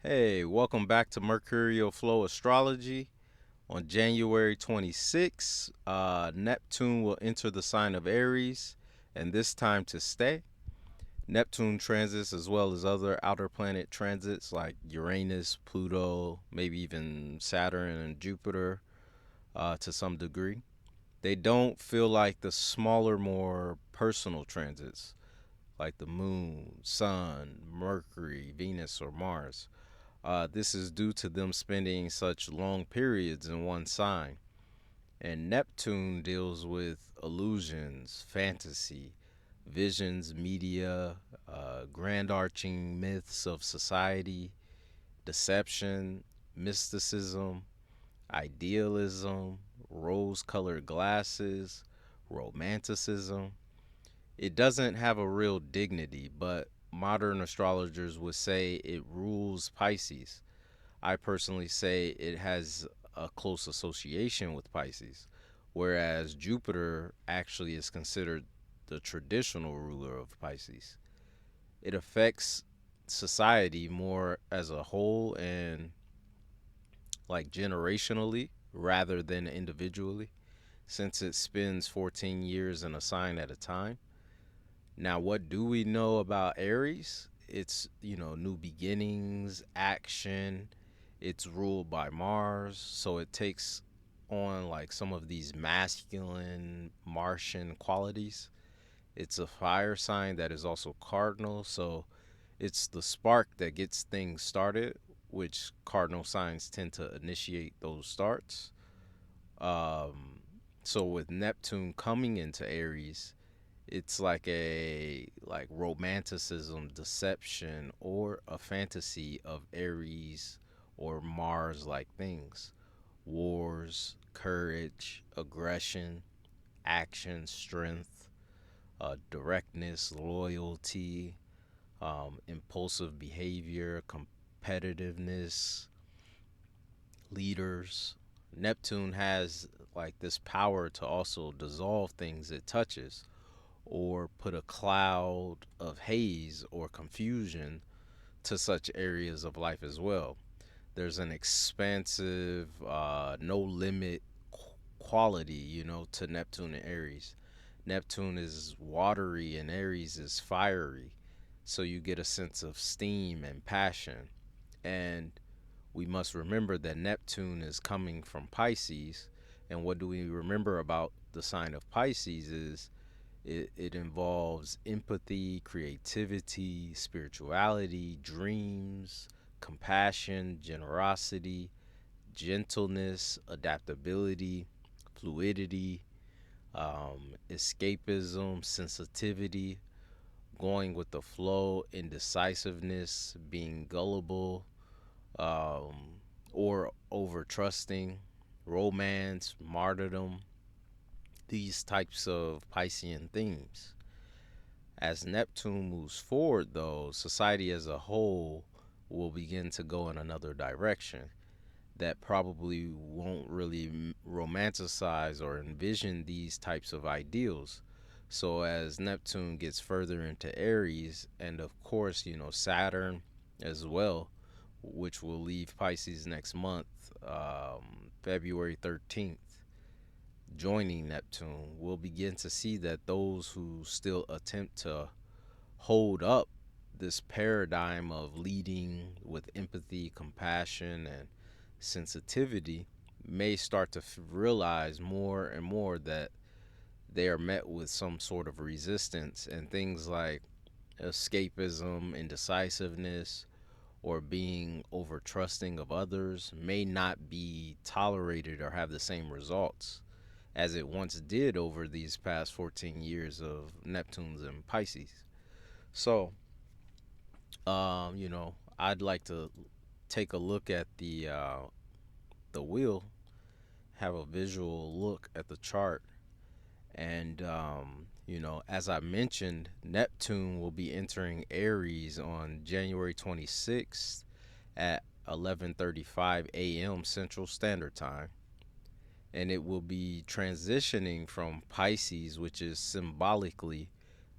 Hey, welcome back to Mercurial Flow Astrology. On January 26th, Neptune will enter the sign of Aries, and this time to stay. Neptune transits, as well as other outer planet transits like Uranus, Pluto, maybe even Saturn and Jupiter to some degree. They don't feel like the smaller, more personal transits like the Moon, Sun, Mercury, Venus, or Mars. This is due to them spending such long periods in one sign. And Neptune deals with illusions, fantasy, visions, media, grand arching myths of society, deception, mysticism, idealism, rose colored glasses, romanticism. It doesn't have a real dignity, but modern astrologers would say it rules Pisces. I personally say it has a close association with Pisces, whereas Jupiter actually is considered the traditional ruler of Pisces. It affects society more as a whole and like generationally rather than individually, since it spends 14 years in a sign at a time. Now, what do we know about Aries? It's, new beginnings, action. It's ruled by Mars, so it takes on like some of these masculine Martian qualities. It's a fire sign that is also cardinal, so it's the spark that gets things started, which cardinal signs tend to initiate those starts. Um, so with Neptune coming into Aries, it's like a like romanticism, deception, or a fantasy of Aries or Mars like things. Wars, courage, aggression, action, strength, directness, loyalty, impulsive behavior, competitiveness, leaders. Neptune has like this power to also dissolve things it touches or put a cloud of haze or confusion to such areas of life as well. There's an expansive, no limit quality, to Neptune and Aries. Neptune is watery and Aries is fiery. So you get a sense of steam and passion. And we must remember that Neptune is coming from Pisces. And what do we remember about the sign of Pisces is it involves empathy, creativity, spirituality, dreams, compassion, generosity, gentleness, adaptability, fluidity, escapism, sensitivity, going with the flow, indecisiveness, being gullible, um, or over trusting, romance, martyrdom, these types of Piscean themes. As Neptune moves forward, though, society as a whole will begin to go in another direction that probably won't really romanticize or envision these types of ideals. So, as Neptune gets further into Aries, and of course, Saturn as well, which will leave Pisces next month, February 13th, joining Neptune, we'll begin to see that those who still attempt to hold up this paradigm of leading with empathy, compassion, and sensitivity may start to realize more and more that they are met with some sort of resistance, and things like escapism, indecisiveness, or being over trusting of others may not be tolerated or have the same results as it once did over these past 14 years of Neptune's and Pisces. So, I'd like to take a look at the wheel, have a visual look at the chart, and as I mentioned, Neptune will be entering Aries on January 26th at 11:35 a.m. Central Standard Time, and it will be transitioning from Pisces, which is symbolically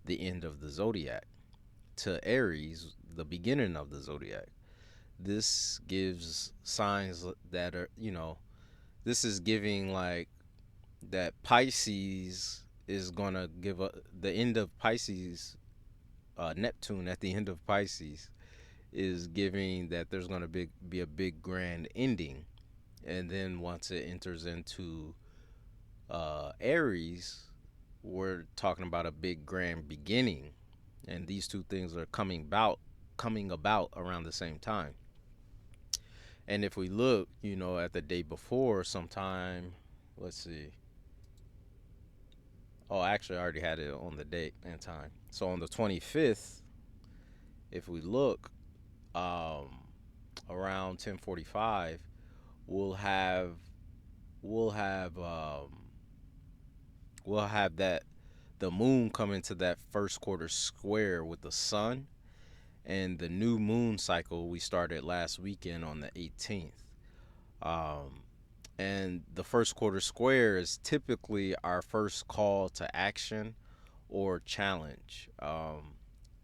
the end of the zodiac, to Aries, the beginning of the zodiac. this gives signs that are, this is giving like that Pisces is gonna give the end of Pisces. Neptune at the end of Pisces is giving that there's gonna be a big grand ending, and then once it enters into Aries, we're talking about a big grand beginning, and these two things are coming about around the same time. And if we look, at the day before, sometime, let's see. Oh, actually, I already had it on the date and time. So on the 25th, if we look, um, around 10:45, we'll have we'll have we'll have that the moon come into that first quarter square with the sun, and the new moon cycle we started last weekend on the 18th. Um, and the first quarter square is typically our first call to action or challenge,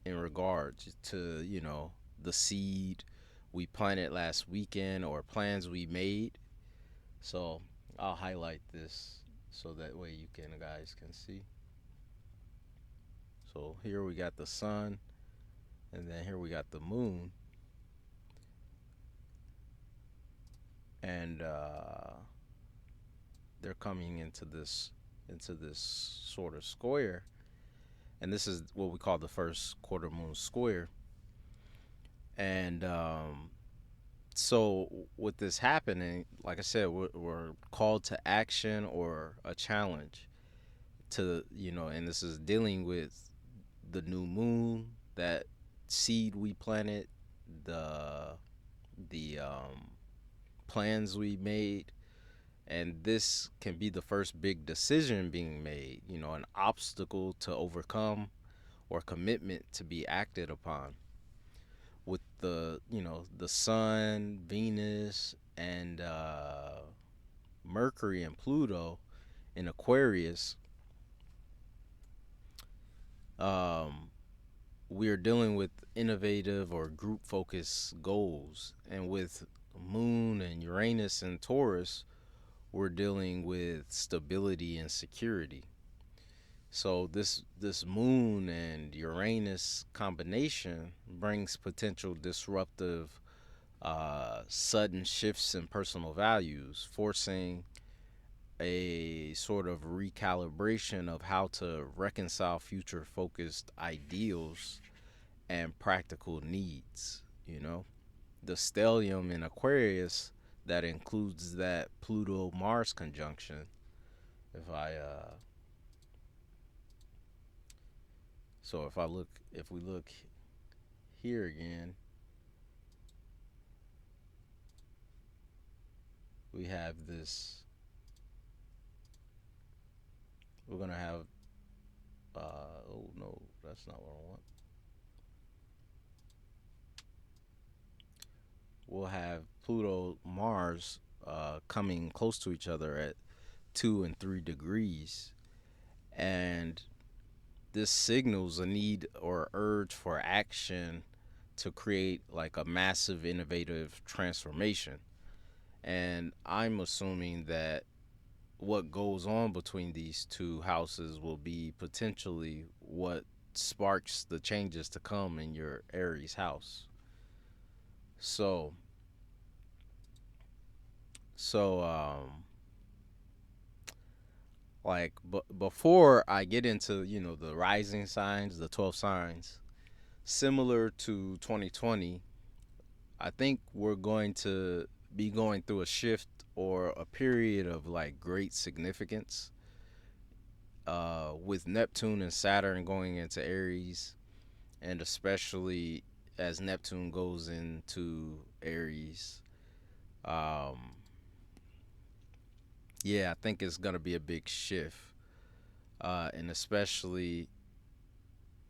in regards to the seed we planted last weekend or plans we made. So I'll highlight this so that way you guys can see. So here we got the sun, and then here we got the moon, and they're coming into this sort of square, and this is what we call the first quarter moon square. And so with this happening, like I said, we're called to action or a challenge to, and this is dealing with the new moon, that seed we planted, the the plans we made, and this can be the first big decision being made, an obstacle to overcome or commitment to be acted upon. With the sun, Venus, and Mercury and Pluto in Aquarius, um, we are dealing with innovative or group focused goals. And with Moon and Uranus and Taurus, we're dealing with stability and security. So this Moon and Uranus combination brings potential disruptive, sudden shifts in personal values, forcing a sort of recalibration of how to reconcile future focused ideals and practical needs. The stellium in Aquarius that includes that Pluto Mars conjunction. If I so if we look here again, we have this. We're gonna have. Oh no, that's not what I want. We'll have Pluto Mars coming close to each other at 2 and 3 degrees, and this signals a need or urge for action to create like a massive innovative transformation. And I'm assuming that what goes on between these two houses will be potentially what sparks the changes to come in your Aries house. So, so like before I get into, the rising signs, the 12 signs, similar to 2020, I think we're going to be going through a shift or a period of like great significance, with Neptune and Saturn going into Aries, and especially as Neptune goes into Aries. Um, yeah, I think it's gonna be a big shift, and especially,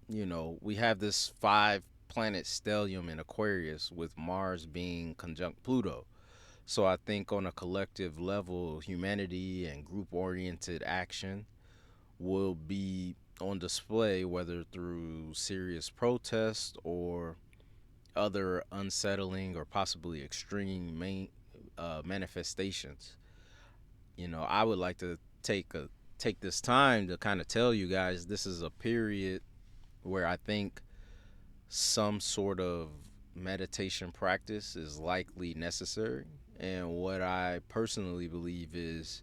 we have this five planet stellium in Aquarius with Mars being conjunct Pluto. So I think on a collective level, humanity and group oriented action will be on display, whether through serious protest or other unsettling or possibly extreme manifestations. I would like to take this time to kind of tell you guys this is a period where I think some sort of meditation practice is likely necessary. And what I personally believe is,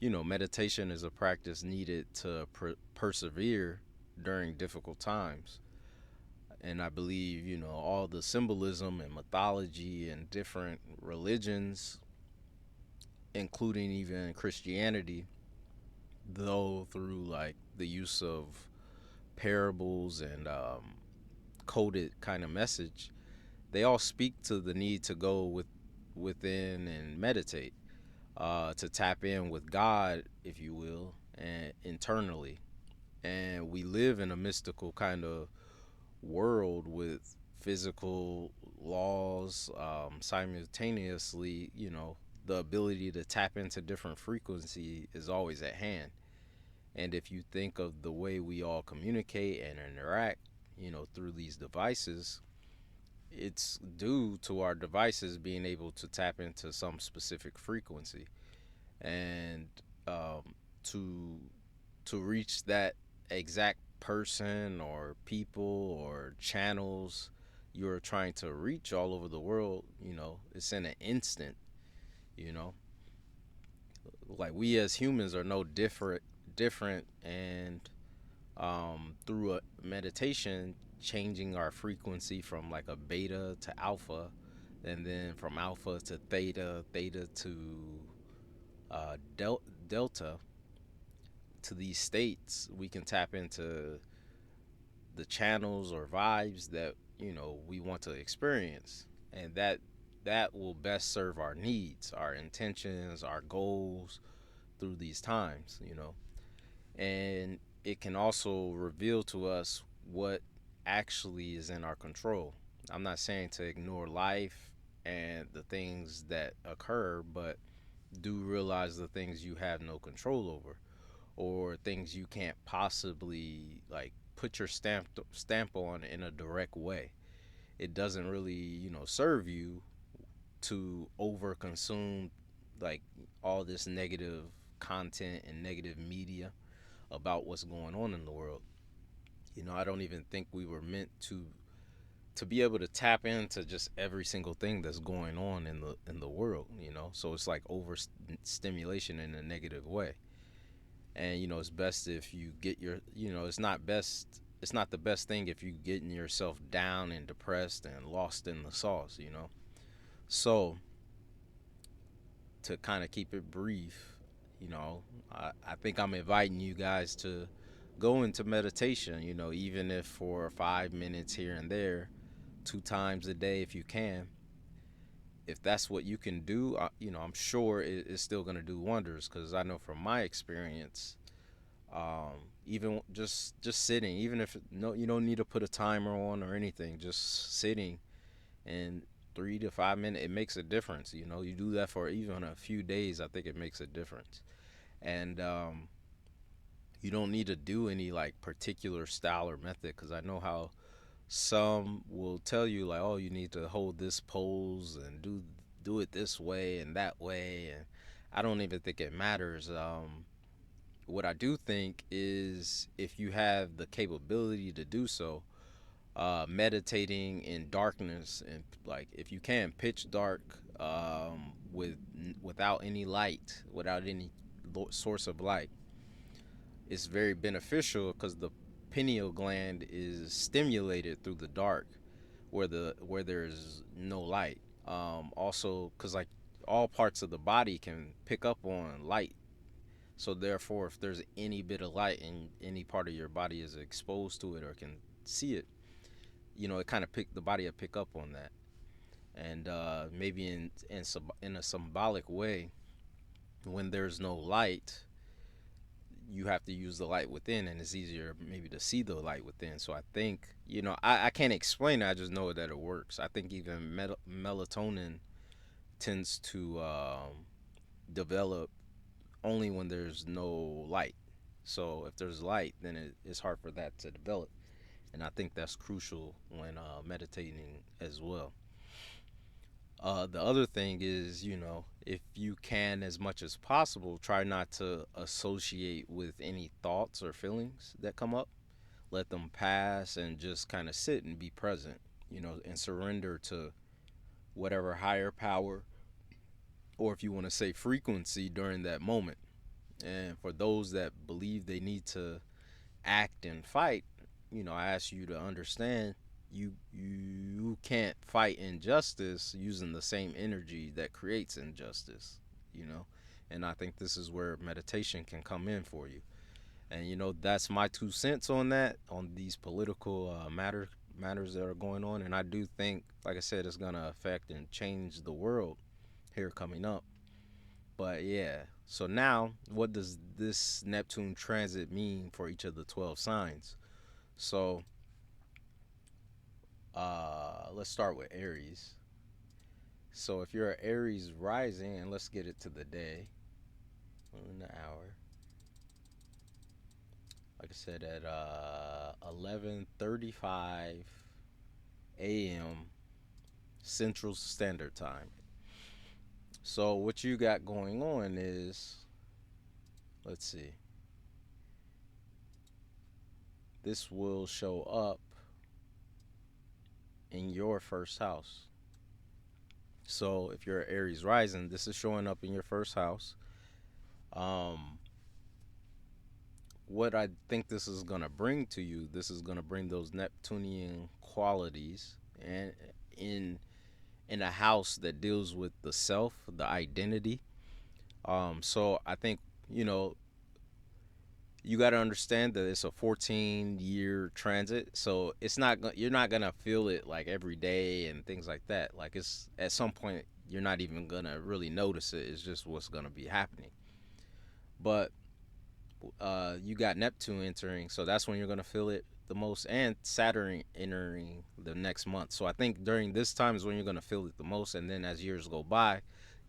meditation is a practice needed to persevere during difficult times. And I believe, all the symbolism and mythology and different religions, including even Christianity, though through like the use of parables and coded kind of message, they all speak to the need to go within and meditate, to tap in with God, if you will, and internally. And we live in a mystical kind of world with physical laws, simultaneously. The ability to tap into different frequency is always at hand. And if you think of the way we all communicate and interact, through these devices, it's due to our devices being able to tap into some specific frequency. And to reach that exact person or people or channels you're trying to reach all over the world, it's in an instant. you know like we as humans are no different. And through a meditation, changing our frequency from like a beta to alpha, and then from alpha to theta to delta, to these states, we can tap into the channels or vibes that we want to experience, and that will best serve our needs, our intentions, our goals through these times. And it can also reveal to us what actually is in our control. I'm not saying to ignore life and the things that occur, but do realize the things you have no control over, or things you can't possibly like put your stamp on in a direct way. It doesn't really, serve you to over consume like all this negative content and negative media about what's going on in the world. I don't even think we were meant to be able to tap into just every single thing that's going on in the world. So it's like overstimulation in a negative way. And it's best if you get it's not the best thing if you getting yourself down and depressed and lost in the sauce. So to kind of keep it brief, I think I'm inviting you guys to go into meditation, even if for 5 minutes here and there, 2 times a day if you can. If that's what you can do, I'm sure it's still going to do wonders, because I know from my experience, even just sitting, even if no, you don't need to put a timer on or anything, just sitting and 3 to 5 minutes, it makes a difference. You do that for even a few days, I think it makes a difference. And you don't need to do any like particular style or method, because I know how some will tell you like, oh, you need to hold this pose and do it this way and that way, and I don't even think it matters. What I do think is, if you have the capability to do so, meditating in darkness, and like if you can pitch dark, without any light, without any source of light, it's very beneficial, because the pineal gland is stimulated through the dark, where there's no light. Also, because like all parts of the body can pick up on light, so therefore, if there's any bit of light and any part of your body is exposed to it or can see it, it kind of the body will pick up on that. And maybe in a symbolic way, when there's no light, you have to use the light within, and it's easier maybe to see the light within. So I think, I can't explain it, I just know that it works. I think even melatonin tends to develop only when there's no light. So if there's light, then it's hard for that to develop. And I think that's crucial when meditating as well. The other thing is, if you can, as much as possible, try not to associate with any thoughts or feelings that come up. Let them pass and just kind of sit and be present, and surrender to whatever higher power, or if you want to say frequency, during that moment. And for those that believe they need to act and fight, I ask you to understand you can't fight injustice using the same energy that creates injustice, you know. And I think this is where meditation can come in for you. And that's my 2 cents on that, on these political matters that are going on. And I do think, like I said, it's gonna affect and change the world here coming up. But yeah, so now what does this Neptune transit mean for each of the 12 signs? So let's start with Aries. So if you're an Aries rising, and let's get it to the day, in the hour, like I said, at 11:35 a.m. Central Standard Time. So what you got going on is, let's see, this will show up in your first house. So if you're Aries rising, this is showing up in your first house. Um, what I think this is gonna bring to you, this is gonna bring those Neptunian qualities, and in a house that deals with the self, the identity. So I think you know you got to understand that it's a 14-year transit, so you're not gonna feel it like every day and things like that. Like, it's at some point you're not even gonna really notice it. It's just what's gonna be happening. But you got Neptune entering, so that's when you're gonna feel it the most, and Saturn entering the next month. So I think during this time is when you're gonna feel it the most, and then as years go by,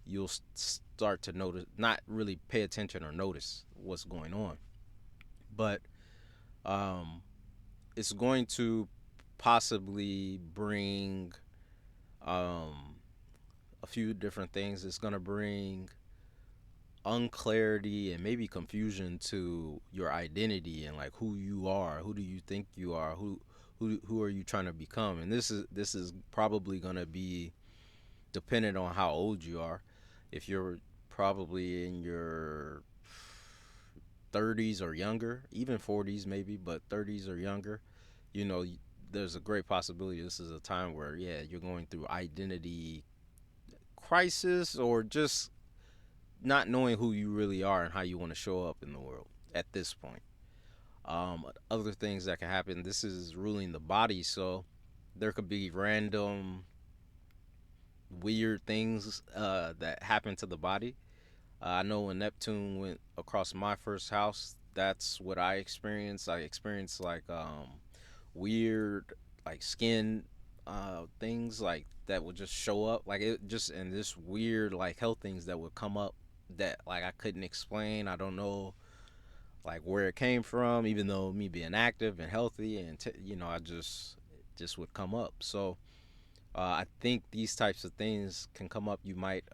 you'll start to notice, not really pay attention or notice what's going on. But um, it's going to possibly bring um, a few different things. It's going to bring unclarity and maybe confusion to your identity and like who you are, who do you think you are, who are you trying to become. And this is probably going to be dependent on how old you are. If you're probably in your 30s or younger, even 40s maybe, but 30s or younger, you know, there's a great possibility this is a time where, yeah, you're going through identity crisis, or just not knowing who you really are and how you want to show up in the world at this point. Other things that can happen, this is ruling the body, so there could be random weird things that happen to the body. I know when Neptune went across my first house, that's what I experienced. I experienced like weird, like skin things like that would just show up, like it just, and this weird like health things that would come up that like I couldn't explain. I don't know like where it came from, even though me being active and healthy, and I just would come up. So I think these types of things can come up. You might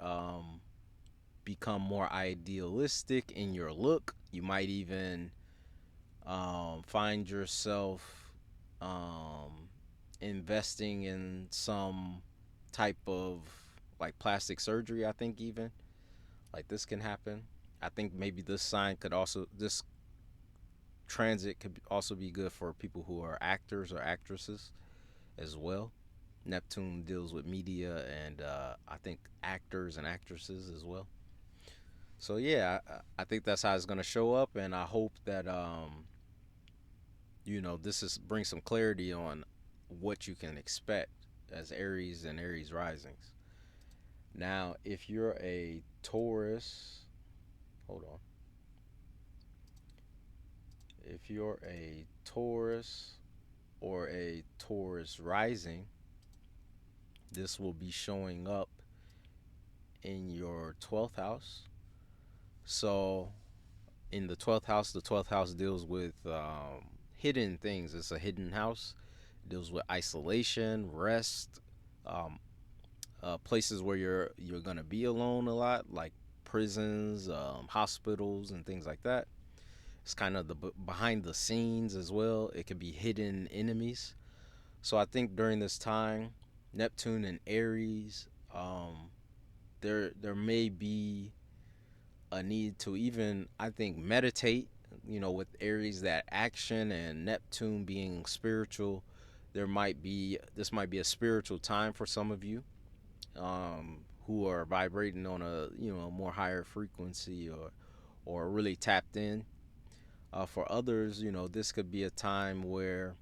become more idealistic in your look. You might even find yourself um, investing in some type of like plastic surgery. I think even like this can happen. I think maybe this transit could also be good for people who are actors or actresses as well. Neptune deals with media and I think actors and actresses as well. So yeah, I think that's how it's gonna show up, and I hope that this is bring some clarity on what you can expect as Aries and Aries risings. Now, if you're a Taurus, hold on. If you're a Taurus or a Taurus rising, this will be showing up in your 12th house. So, in the 12th house deals with hidden things. It's a hidden house. It deals with isolation, rest, um, places where you're gonna be alone a lot, like prisons, hospitals, and things like that. It's kind of the behind the scenes as well. It could be hidden enemies. So I think during this time, Neptune and Aries, there may be a need to even, I think, meditate. With Aries, that action, and Neptune being spiritual, this might be a spiritual time for some of you, who are vibrating on a more higher frequency, or really tapped in. For others, this could be a time where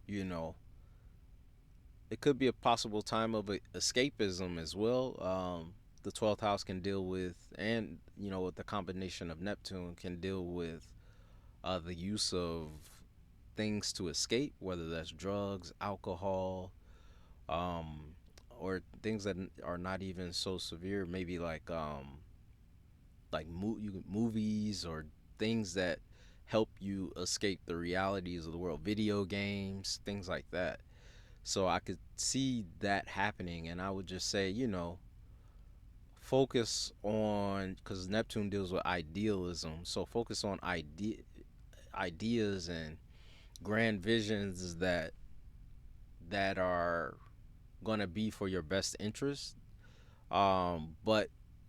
you know it could be a possible time of escapism as well. The 12th house can deal with, and with the combination of Neptune, can deal with the use of things to escape, whether that's drugs, alcohol, um, or things that are not even so severe. Maybe movies, or things that help you escape the realities of the world, video games, things like that. So I could see that happening, and I would just say, focus on, because Neptune deals with idealism. So focus on ideas and grand visions that are gonna be for your best interest, but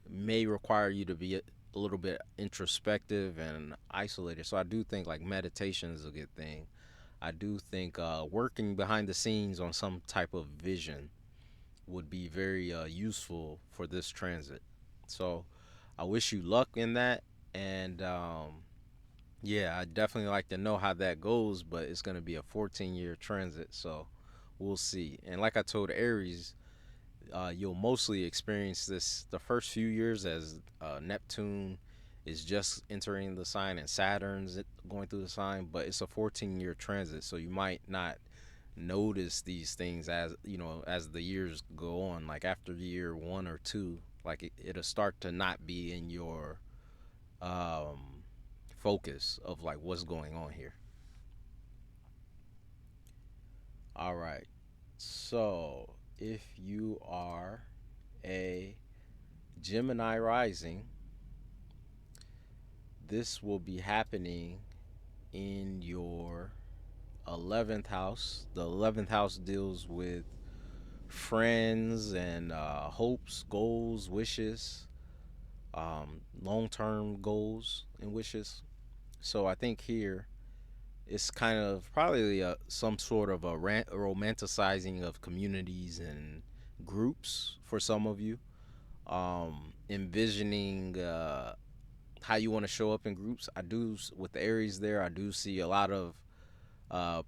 may require you to be a little bit introspective and isolated. So I do think like meditation is a good thing. I do think working behind the scenes on some type of vision would be very useful for this transit. So I wish you luck in that. And yeah, I definitely like to know how that goes, but it's going to be a 14-year transit. So we'll see. And like I told Aries, you'll mostly experience this the first few years as Neptune is just entering the sign and Saturn's going through the sign, but it's a 14-year transit, so you might not notice these things as the years go on. Like after year 1 or 2, like it'll start to not be in your um, focus of like what's going on here. All right. So if you are a Gemini rising, this will be happening in your 11th house. The 11th house deals with friends and hopes, goals, wishes, long term goals and wishes. So I think here it's kind of probably some sort of a romanticizing of communities and groups for some of you. Envisioning how you want to show up in groups. I do, with the Aries there, I do see a lot of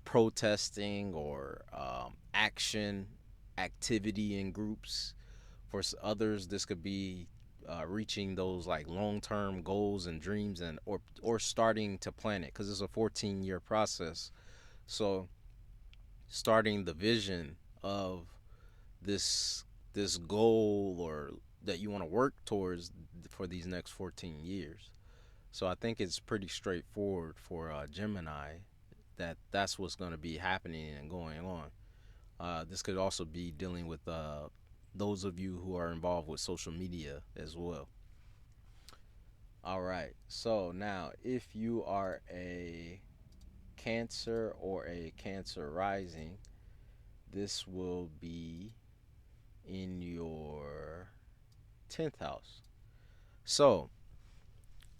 protesting or action, activity in groups. For others, this could be reaching those like long-term goals and dreams, and or starting to plan it, because it's a 14-year process. So starting the vision of this this goal, or that you want to work towards for these next 14 years. So I think it's pretty straightforward for Gemini, that's what's going to be happening and going on. This could also be dealing with those of you who are involved with social media as well. All right. So now, if you are a Cancer or a Cancer rising, this will be in your 10th house. So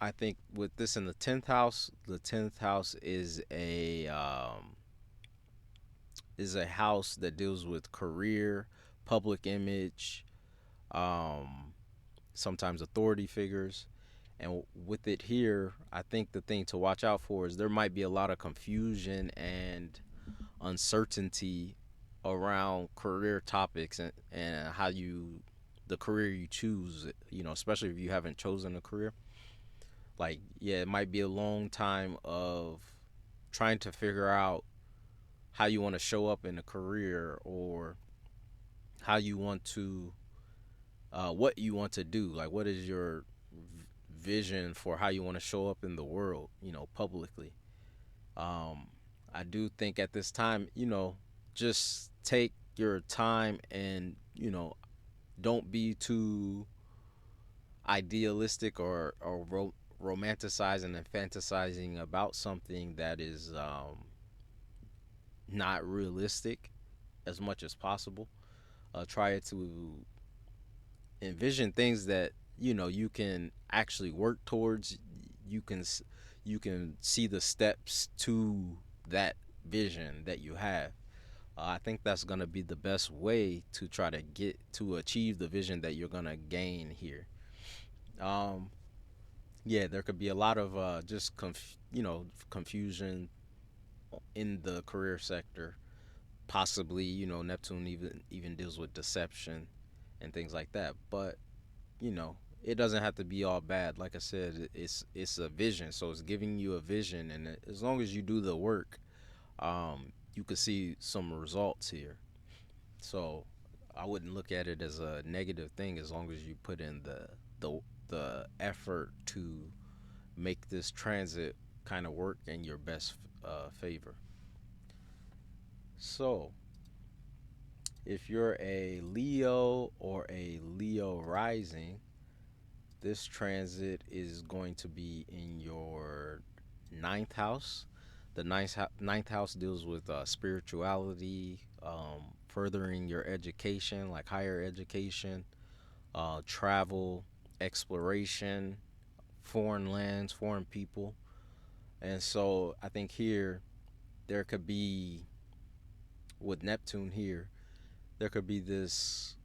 I think with this in the 10th house is a house that deals with career, public image, um, sometimes authority figures. And with it here, I think the thing to watch out for is there might be a lot of confusion and uncertainty around career topics, and the career you choose, especially if you haven't chosen a career. Like, yeah, it might be a long time of trying to figure out how you want to show up in a career, or how you want to what you want to do, like what is your vision for how you want to show up in the world, publicly. Um, I do think at this time, just take your time and, don't be too idealistic or romanticizing and fantasizing about something that is not realistic as much as possible. Try to envision things that you can actually work towards. You can you can see the steps to that vision that you have. I think that's gonna be the best way to try to get to achieve the vision that you're gonna gain here. Um, yeah, there could be a lot of just confusion in the career sector. Possibly, Neptune even deals with deception and things like that. But it doesn't have to be all bad. Like I said, it's a vision, so it's giving you a vision, and as long as you do the work, you could see some results here. So I wouldn't look at it as a negative thing as long as you put in the effort to make this transit kind of work in your best favor. So if you're a Leo or a Leo rising, this transit is going to be in your ninth house. The ninth house deals with spirituality, furthering your education, like higher education, travel, exploration, foreign lands, foreign people. And so I think here there could be, with Neptune here, there could be this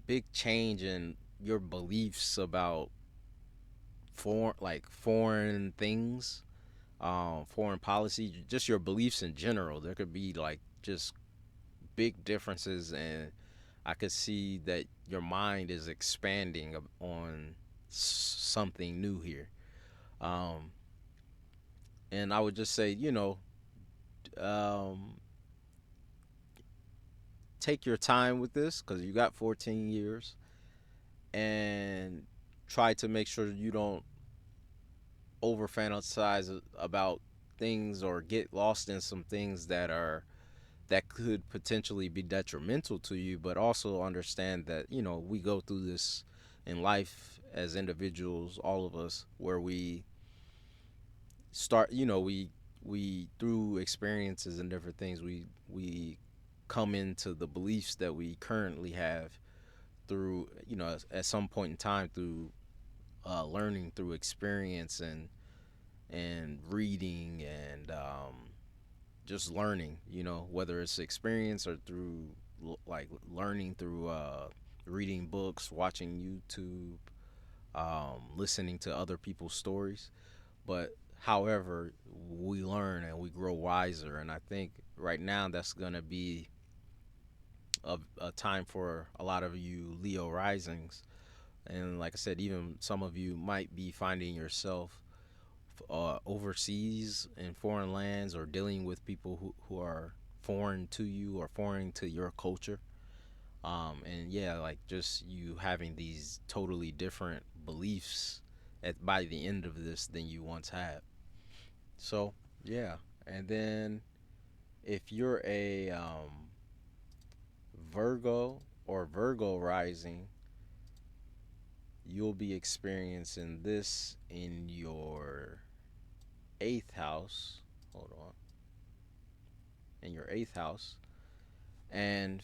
big change in your beliefs about foreign things, foreign policy, just your beliefs in general. There could be like just big differences, and I could see that your mind is expanding on something new here. Um, and I would just say, um, take your time with this because you got 14 years, and try to make sure you don't over fantasize about things or get lost in some things that could potentially be detrimental to you, but also understand that we go through this in life as individuals, all of us, where we start, we through experiences and different things, we come into the beliefs that we currently have through, at some point in time, through learning through experience and reading and just learning, whether it's experience or through like learning through reading books, watching YouTube, listening to other people's stories. But however, we learn and we grow wiser. And I think right now that's going to be a time for a lot of you Leo risings. And like I said, even some of you might be finding yourself overseas in foreign lands or dealing with people who are foreign to you or foreign to your culture. And yeah, like just you having these totally different beliefs by the end of this than you once had. So yeah, and then if you're a Virgo or Virgo rising, you'll be experiencing this in your eighth house. Hold on, in your eighth house. And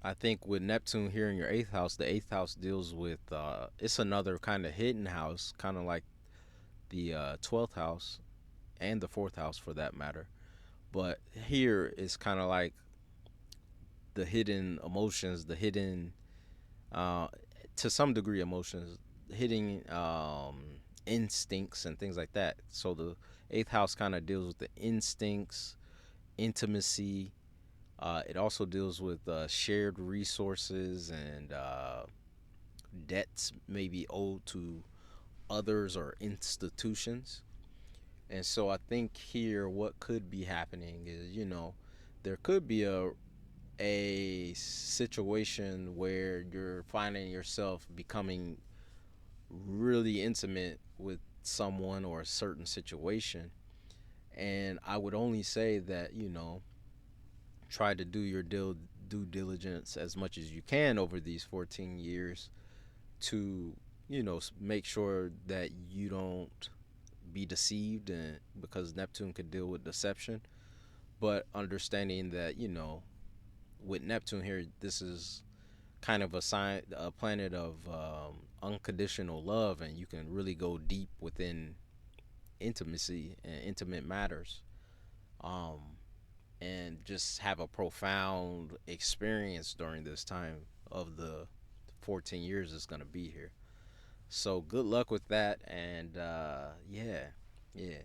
I think with Neptune here in your eighth house, the eighth house deals with it's another kind of hidden house, kind of like the 12th house and the fourth house for that matter. But here is kind of like the hidden emotions, the hidden, uh, to some degree, emotions, hidden instincts and things like that. So the eighth house kind of deals with the instincts, intimacy. It also deals with shared resources and debts maybe owed to others or institutions. And so I think here what could be happening is, there could be a situation where you're finding yourself becoming really intimate with someone or a certain situation, And I would only say that, try to do your due diligence as much as you can over these 14 years to, make sure that you don't be deceived, and because Neptune could deal with deception, but understanding that, with Neptune here, this is kind of a planet of unconditional love, and you can really go deep within intimacy and intimate matters, um, and just have a profound experience during this time of the 14 years it's going to be here. So good luck with that, and yeah, yeah.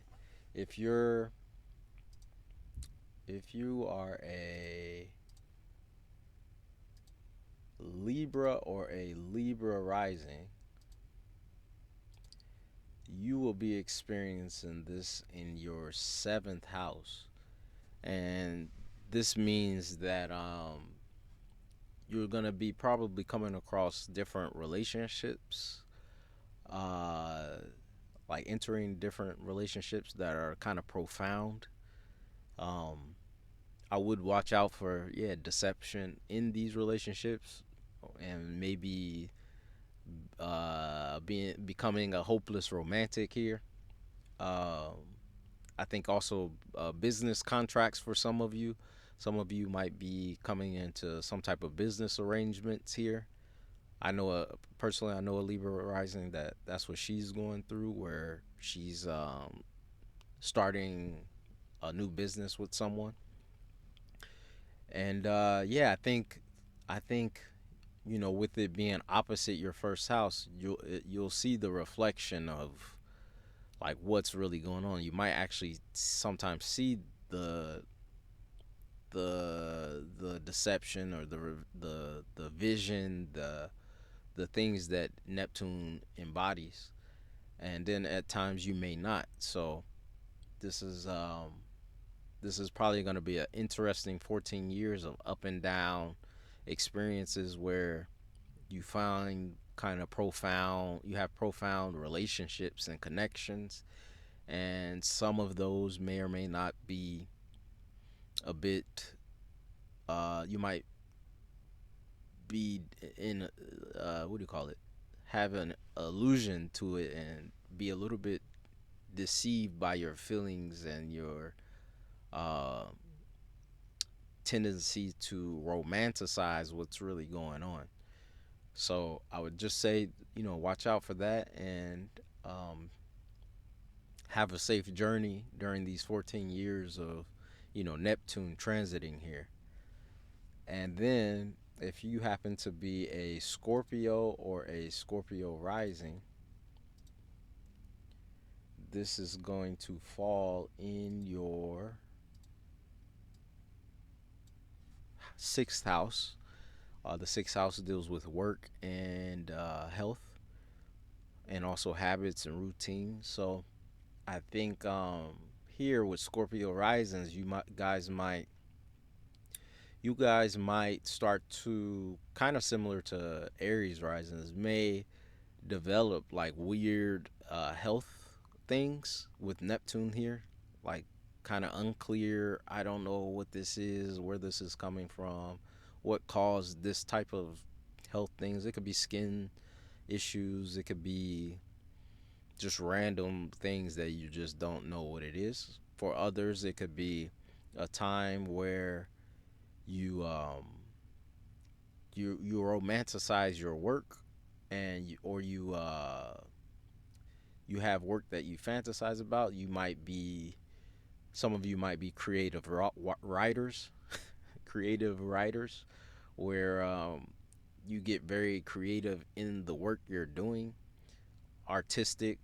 If you're if you are a Libra or a Libra rising, you will be experiencing this in your seventh house. And this means that you're going to be probably coming across different relationships, uh, like entering different relationships that are kind of profound. Um, I would watch out for, yeah, deception in these relationships, and maybe being becoming a hopeless romantic here. Um, I think also business contracts for some of you. Some of you might be coming into some type of business arrangements here. I know a personally, I know a Libra rising that's what she's going through, where she's starting a new business with someone. And yeah, I think with it being opposite your first house, you'll see the reflection of like what's really going on. You might actually sometimes see the the deception, or the vision, the things that Neptune embodies, and then at times you may not. So this is um this is probably going to be an interesting 14 years of up and down experiences, where you find kind of profound you have profound relationships and connections, and some of those may or may not be a bit you might be in what do you call it, have an illusion to it, and be a little bit deceived by your feelings and your uh, tendency to romanticize what's really going on. So I would just say, watch out for that, and um, have a safe journey during these 14 years of, Neptune transiting here. And then if you happen to be a Scorpio or a Scorpio rising, this is going to fall in your sixth house. The sixth house deals with work and health, and also habits and routine. So I think here with Scorpio risings, you guys might start to, kind of similar to Aries risings, may develop like weird health things with Neptune here, like kind of unclear. I don't know what this is, where this is coming from, what caused this type of health things. It could be skin issues, it could be just random things that you just don't know what it is. For others, it could be a time where you you romanticize your work, and you have work that you fantasize about. Some of you might be writers, creative writers, where you get very creative in the work you're doing. Artistic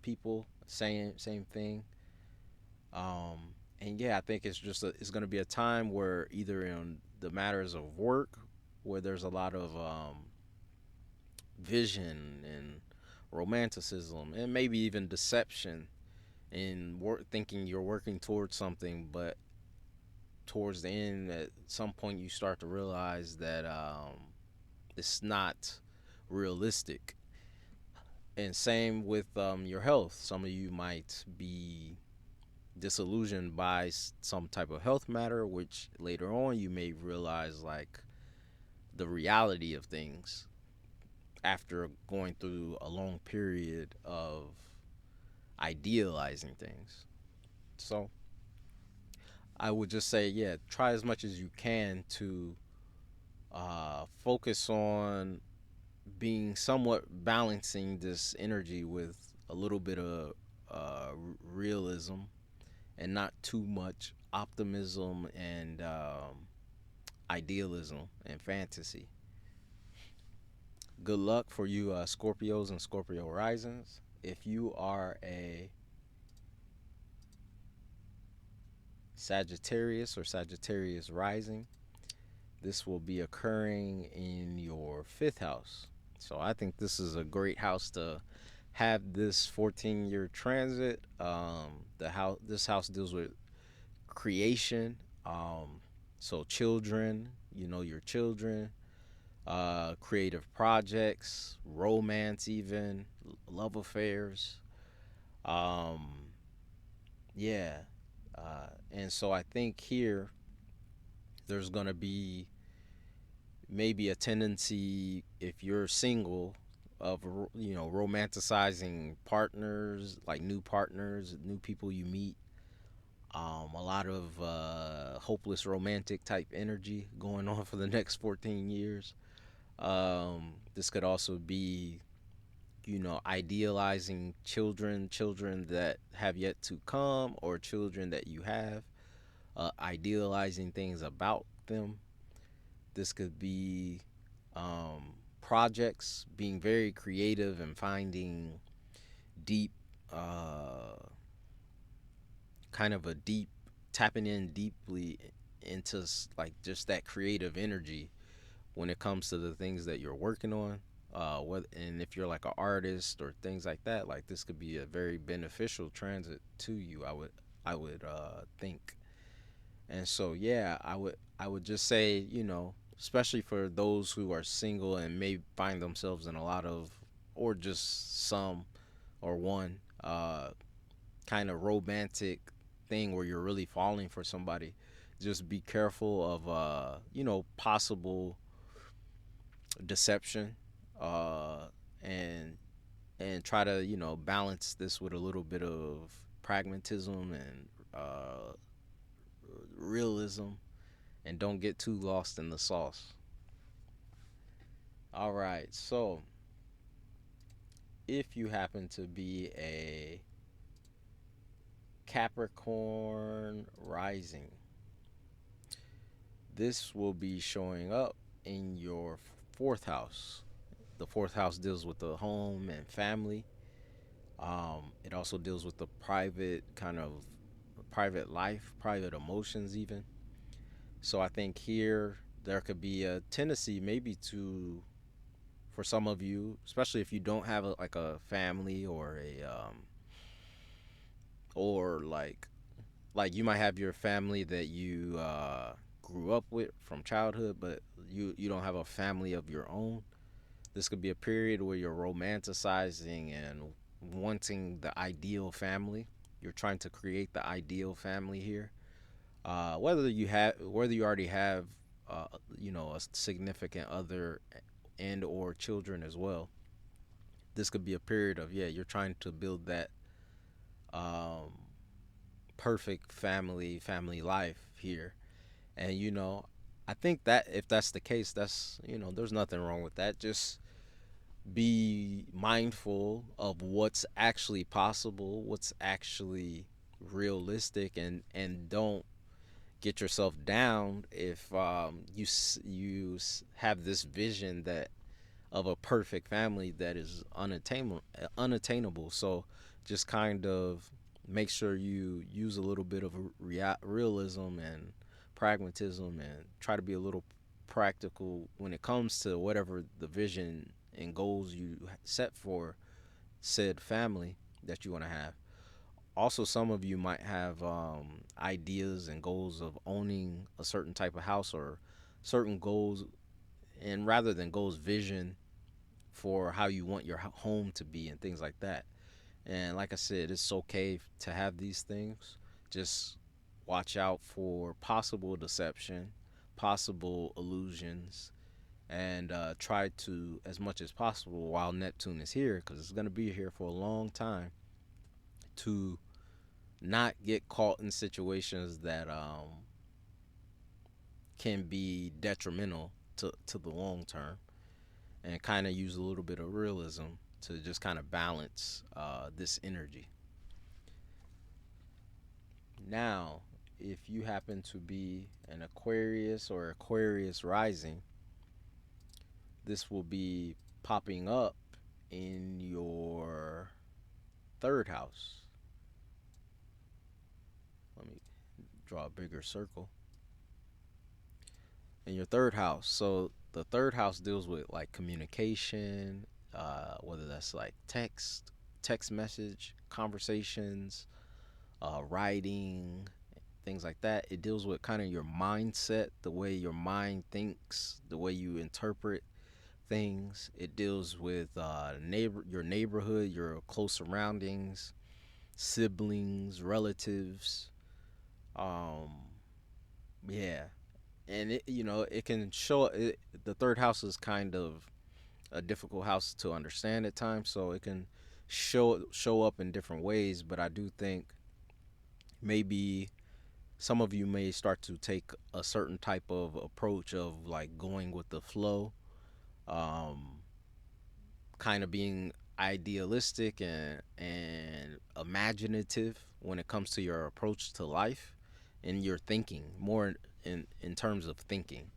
people, same thing. And yeah, I think it's going to be a time where either in the matters of work, where there's a lot of vision and romanticism, and maybe even deception in thinking you're working towards something, but towards the end, at some point, you start to realize that it's not realistic. And same with your health. Some of you might be disillusioned by some type of health matter, which later on you may realize like the reality of things after going through a long period of idealizing things. So I would just say, yeah, try as much as you can to focus on being somewhat balancing this energy with a little bit of realism and not too much optimism and idealism and fantasy. Good luck for you Scorpios and Scorpio risings. If you are a Sagittarius or Sagittarius rising, this will be occurring in your fifth house. So I think this is a great house to have this 14-year transit. This house deals with creation. So children, your children, creative projects, romance, even love affairs. Um, yeah, and so I think here there's gonna be maybe a tendency if you're single of romanticizing partners, like new partners, new people you meet. A lot of hopeless romantic type energy going on for the next 14 years. This could also be, idealizing children that have yet to come, or children that you have, idealizing things about them. This could be projects, being very creative and finding deep, uh, kind of a deep, tapping in deeply into like just that creative energy when it comes to the things that you're working on. And if you're like an artist or things like that, like this could be a very beneficial transit to you. I would think. And so yeah, I would just say, especially for those who are single and may find themselves in a lot of, or just some or one kind of romantic thing where you're really falling for somebody. Just be careful of possible deception, uh and try to balance this with a little bit of pragmatism and realism, and don't get too lost in the sauce. All right, so if you happen to be a Capricorn rising, this will be showing up in your fourth house. The fourth house deals with the home and family. It also deals with the private kind of private life, private emotions, even. So I think here there could be a tendency, maybe to, for some of you, especially if you don't have like a family or a or like you might have your family that you grew up with from childhood, but you don't have a family of your own. This could be a period where you're romanticizing and wanting the ideal family. You're trying to create the ideal family here. Whether you already have, a significant other and or children as well. This could be a period of, yeah, you're trying to build that um, perfect family life here. And I think that if that's the case, that's there's nothing wrong with that. Just be mindful of what's actually possible, what's actually realistic, and don't get yourself down if have this vision that of a perfect family that is unattainable. So just kind of make sure you use a little bit of realism and pragmatism, and try to be a little practical when it comes to whatever the vision and goals you set for said family that you want to have. Also, some of you might have ideas and goals of owning a certain type of house, or certain goals, and rather than goals, vision for how you want your home to be and things like that. And like I said, it's okay to have these things. Just watch out for possible deception, possible illusions, and try to, as much as possible, while Neptune is here, because it's going to be here for a long time, to not get caught in situations that can be detrimental to the long term, and kind of use a little bit of realism to just kind of balance this energy. Now, if you happen to be an Aquarius or Aquarius rising, this will be popping up in your third house. Let me draw a bigger circle. In your third house. So the third house deals with like communication, whether that's like text message, conversations, writing, things like that. It deals with kind of your mindset, the way your mind thinks, the way you interpret things. It deals with your neighborhood, your close surroundings, siblings, relatives. Um, yeah, and it can show it, the third house is kind of a difficult house to understand at times, so it can show up in different ways. But I do think maybe some of you may start to take a certain type of approach of like going with the flow, um, kind of being idealistic and imaginative when it comes to your approach to life and your thinking more in terms of thinking.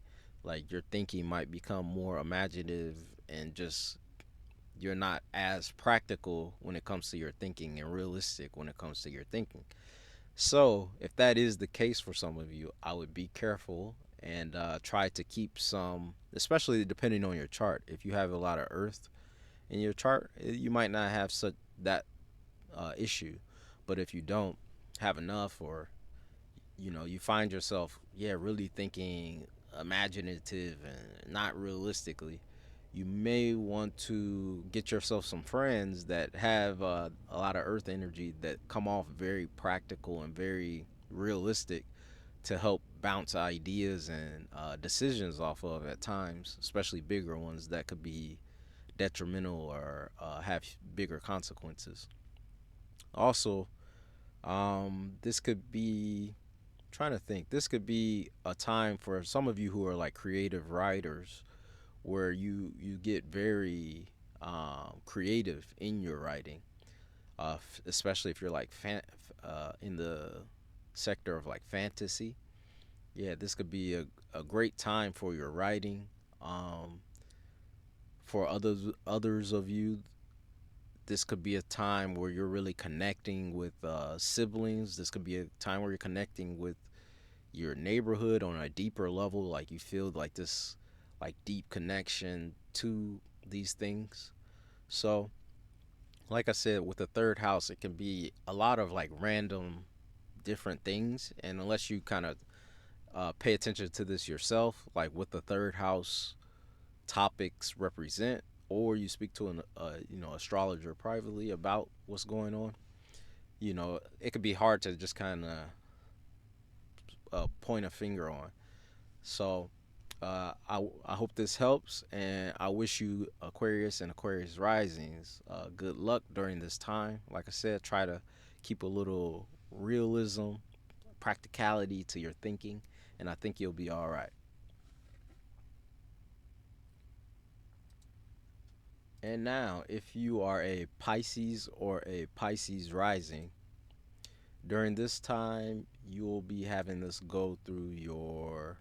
Like your thinking might become more imaginative, and just you're not as practical when it comes to your thinking and realistic when it comes to your thinking. So if that is the case for some of you, I would be careful and try to keep some, especially depending on your chart. If you have a lot of earth in your chart, you might not have such that issue. But if you don't have enough, or you find yourself, really thinking imaginative and not realistically, you may want to get yourself some friends that have a lot of earth energy that come off very practical and very realistic, to help bounce ideas and decisions off of at times, especially bigger ones that could be detrimental or have bigger consequences. Also, this could be, trying to think, this could be a time for some of you who are like creative writers, where you get very creative in your writing, especially if you're like in the sector of like fantasy. Yeah, this could be a great time for your writing. Um, for others of you, this could be a time where you're really connecting with siblings. This could be a time where you're connecting with your neighborhood on a deeper level. Like you feel like this, like deep connection to these things. So, like I said, with the third house, it can be a lot of like random different things. And unless you kind of pay attention to this yourself, like what the third house topics represent, or you speak to an astrologer privately about what's going on, it could be hard to just kind of point a finger on. So I hope this helps, and I wish you Aquarius and Aquarius risings good luck during this time. Like I said, try to keep a little realism, practicality to your thinking, and I think you'll be all right. And now, if you are a Pisces or a Pisces rising, during this time, you'll be having this go through your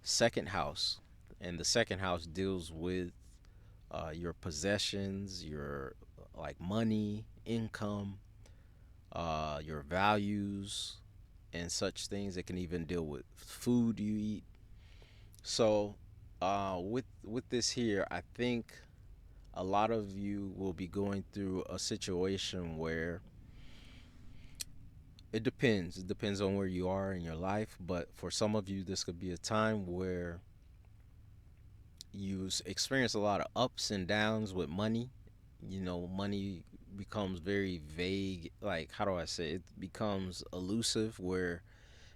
second house. And the second house deals with your possessions, your like money, income, your values, and such things. It can even deal with food you eat. So, with this here, I think a lot of you will be going through a situation where it depends. It depends on where you are in your life, but for some of you, this could be a time where experience a lot of ups and downs with money. Money becomes very vague. Like, how do I say it? Becomes elusive, where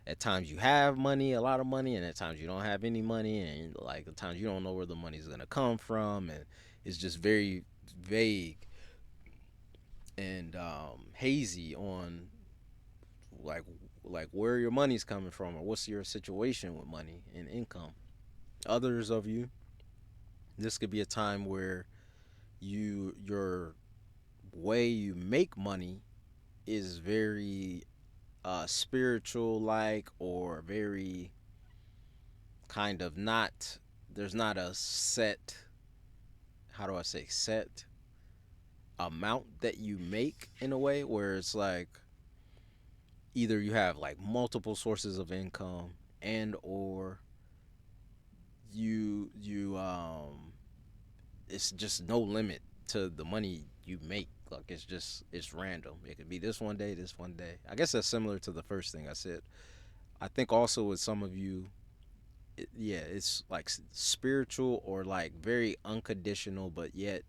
at times you have money, a lot of money, and at times you don't have any money, and like at times you don't know where the money's gonna come from, and it's just very vague and hazy on like where your money's coming from, or what's your situation with money and income. Others of you, this could be a time where your way you make money is very spiritual like, or very kind of not, there's not a set, how do I say, set amount that you make, in a way where it's like either you have like multiple sources of income, and or you it's just no limit to the money you make. Like, it's random. It could be this one day, this one day. I guess that's similar to the first thing I said. I think also with some of you, yeah, it's like spiritual, or like very unconditional, but yet,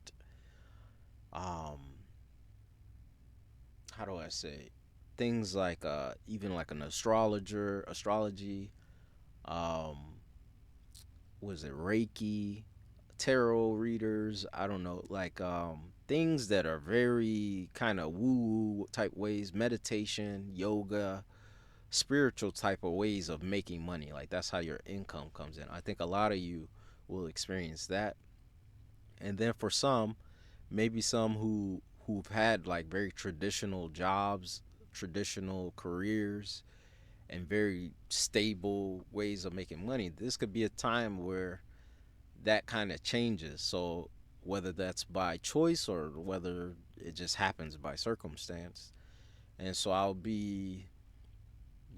um, how do I say, things like even like an astrology, um, was it Reiki, tarot readers? I don't know, like things that are very kind of woo woo type ways, meditation, yoga, spiritual type of ways of making money. Like, that's how your income comes in. I think a lot of you will experience that. And then for some, maybe some who've had like very traditional jobs, traditional careers, and very stable ways of making money, this could be a time where that kind of changes. So whether that's by choice or whether it just happens by circumstance. And so I'll be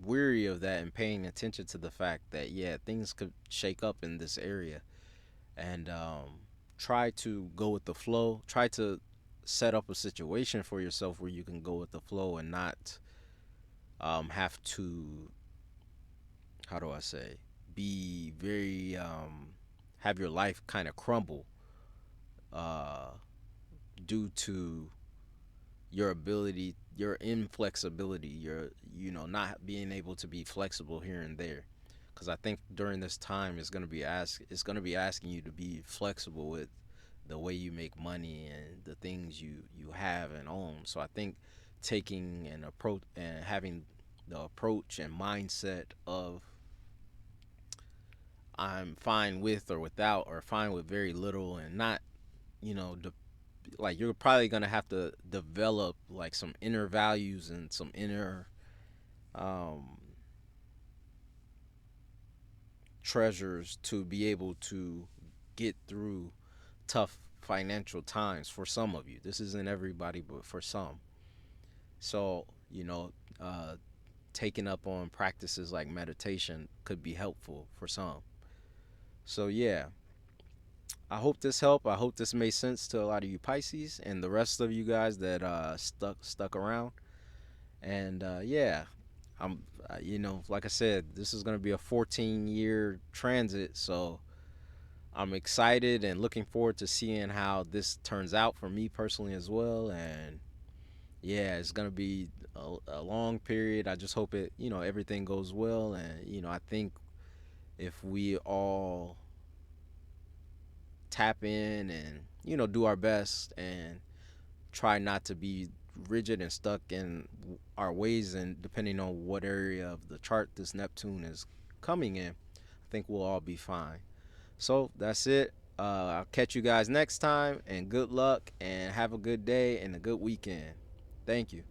weary of that and paying attention to the fact that, yeah, things could shake up in this area. And try to go with the flow. Try to set up a situation for yourself where you can go with the flow and not have to, how do I say, be very, have your life kind of crumble uh, due to your ability, your inflexibility, your, not being able to be flexible here and there. Because I think during this time, it's gonna be asking you to be flexible with the way you make money and the things you have and own. So I think taking an approach and having the approach and mindset of I'm fine with or without, or fine with very little, and not, you know, like, you're probably gonna have to develop like some inner values and some inner um, treasures to be able to get through tough financial times. For some of you, this isn't everybody, but for some. So, taking up on practices like meditation could be helpful for some. So yeah, I hope this helped. I hope this made sense to a lot of you Pisces and the rest of you guys that stuck around. And yeah, I'm like I said, this is gonna be a 14-year transit, so I'm excited and looking forward to seeing how this turns out for me personally as well. And yeah, it's gonna be a long period. I just hope everything goes well. And I think if we all tap in and do our best and try not to be rigid and stuck in our ways, and depending on what area of the chart this Neptune is coming in, I think we'll all be fine. So that's it. I'll catch you guys next time, and good luck, and have a good day and a good weekend. Thank you.